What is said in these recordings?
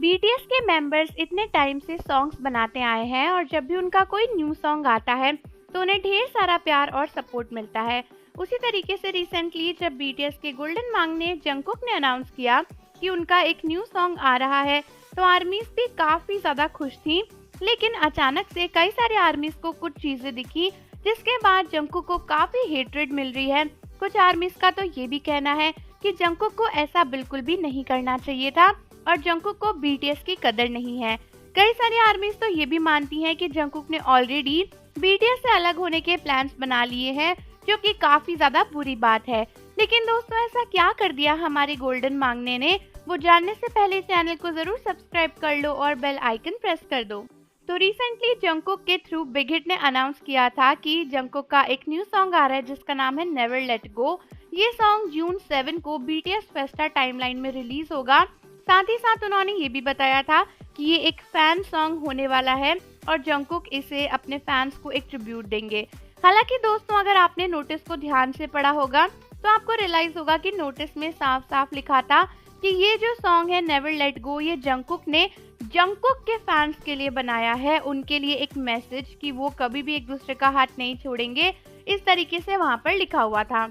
BTS के members इतने time से सॉन्ग्स बनाते आए हैं और जब भी उनका कोई न्यू सॉन्ग आता है तो उन्हें ढेर सारा प्यार और सपोर्ट मिलता है। उसी तरीके से रिसेंटली जब बीटीएस के गोल्डन मांग ने जंगकुक ने अनाउंस किया कि उनका एक न्यू सॉन्ग आ रहा है तो आर्मीज भी काफी ज्यादा खुश थी। लेकिन अचानक से कई सारे आर्मीज को कुछ चीजें दिखी जिसके बाद जंगकुक को काफी हेट्रेड मिल रही है। कुछ आर्मीज का तो ये भी कहना है कि जंगकुक को ऐसा बिल्कुल भी नहीं करना चाहिए था और जंगकुक को बीटीएस की कदर नहीं है। कई सारी आर्मीज तो ये भी मानती हैं कि जंगकुक ने ऑलरेडी बीटीएस से अलग होने के प्लान्स बना लिए हैं, जो कि काफी ज्यादा बुरी बात है। लेकिन दोस्तों, ऐसा क्या कर दिया हमारे गोल्डन मांगने ने, वो जानने से पहले चैनल को जरूर सब्सक्राइब कर लो और बेल आइकन प्रेस कर दो। तो रिसेंटली जंगकुक के थ्रू बिग हिट ने अनाउंस किया था कि जंगकुक का एक न्यू सॉन्ग आ रहा है जिसका नाम है नेवर लेट गो। ये सॉन्ग जून 7 को बीटीएस फेस्टा टाइमलाइन में रिलीज होगा। साथ ही साथ उन्होंने ये भी बताया था कि ये एक फैन सॉन्ग होने वाला है और जंगकुक इसे अपने फैंस को एक ट्रिब्यूट देंगे। हालांकि दोस्तों, अगर आपने नोटिस को ध्यान से पढ़ा होगा तो आपको रियलाइज होगा कि नोटिस में साफ साफ लिखा था कि ये जो सॉन्ग है नेवर लेट गो, ये जंगकुक ने जंगकुक के फैंस के लिए बनाया है, उनके लिए एक मैसेज कि वो कभी भी एक दूसरे का हाथ नहीं छोड़ेंगे। इस तरीके से वहाँ पर लिखा हुआ था।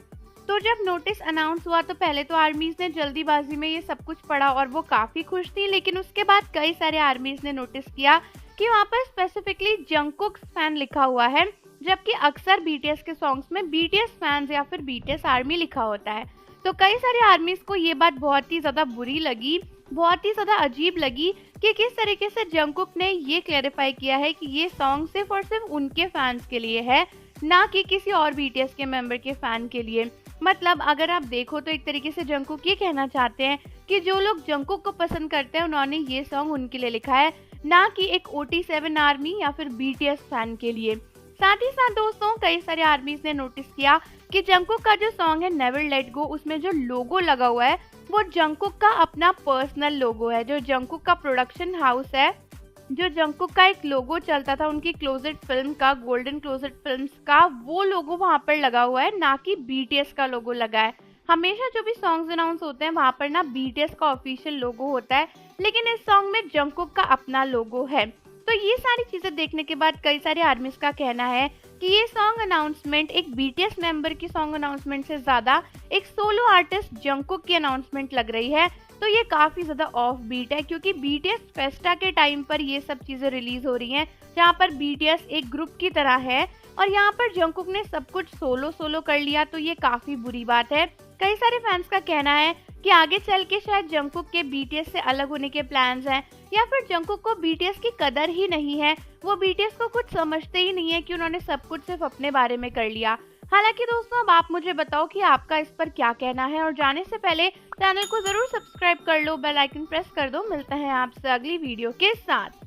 तो जब नोटिस अनाउंस हुआ तो पहले तो आर्मीज ने जल्दीबाजी में ये सब कुछ पढ़ा और वो काफी खुश थी। लेकिन उसके बाद कई सारे आर्मीज ने नोटिस किया कि वहाँ पर स्पेसिफिकली जंगकुक फैन लिखा हुआ है, जबकि अक्सर बीटीएस के सॉन्ग्स में बीटीएस फैंस या फिर बीटीएस आर्मी लिखा होता है। तो कई सारे आर्मीज को ये बात बहुत ही ज्यादा बुरी लगी, बहुत ही ज्यादा अजीब लगी कि किस तरीके से जंगकुक ने ये क्लेरिफाई किया है कि ये सॉन्ग सिर्फ और सिर्फ उनके फैंस के लिए है, ना कि किसी और बीटीएस के मेंबर के फैन के लिए। मतलब अगर आप देखो तो एक तरीके से जंगकुक ये कहना चाहते हैं कि जो लोग जंगकुक को पसंद करते हैं उन्होंने ये सॉन्ग उनके लिए लिखा है, ना कि एक OT7 आर्मी या फिर बीटीएस फैन के लिए। साथ ही साथ दोस्तों, कई सारे आर्मीज ने नोटिस किया कि जंगकुक का जो सॉन्ग है नेवर लेट गो, उसमें जो लोगो लगा हुआ है वो जंगकुक का अपना पर्सनल लोगो है। जो जंगकुक का प्रोडक्शन हाउस है, जो जंगकुक का एक लोगो चलता था उनकी क्लोजेट फिल्म का, गोल्डन क्लोजेट फिल्म्स का, वो लोगो वहाँ पर लगा हुआ है, ना कि बीटीएस का लोगो लगा है। हमेशा जो भी सॉन्ग्स अनाउंस होते हैं वहाँ पर ना बीटीएस का ऑफिशियल लोगो होता है, लेकिन इस सॉन्ग में जंगकुक का अपना लोगो है। तो ये सारी चीजें देखने के बाद कई सारे आर्मीज का कहना है कि ये सॉन्ग अनाउंसमेंट एक बीटीएस मेंबर की सॉन्ग अनाउंसमेंट से ज्यादा एक सोलो आर्टिस्ट जंगकुक की अनाउंसमेंट लग रही है। तो ये काफी ज्यादा ऑफ बीट है, क्योंकि बीटीएस फेस्टा के टाइम पर ये सब चीजें रिलीज हो रही हैं जहाँ पर बीटीएस एक ग्रुप की तरह है और यहाँ पर जंगकुक ने सब कुछ सोलो कर लिया। तो ये काफी बुरी बात है। कई सारे फैंस का कहना है कि आगे चल के शायद जंगकुक के बीटीएस से अलग होने के प्लान्स हैं, या फिर जंगकुक को बीटीएस की कदर ही नहीं है, वो बीटीएस को कुछ समझते ही नहीं है कि उन्होंने सब कुछ सिर्फ अपने बारे में कर लिया। हालांकि दोस्तों, अब आप मुझे बताओ कि आपका इस पर क्या कहना है, और जाने से पहले चैनल को जरूर सब्सक्राइब कर लो, बेल आइकन प्रेस कर दो। मिलते हैं आपसे अगली वीडियो के साथ।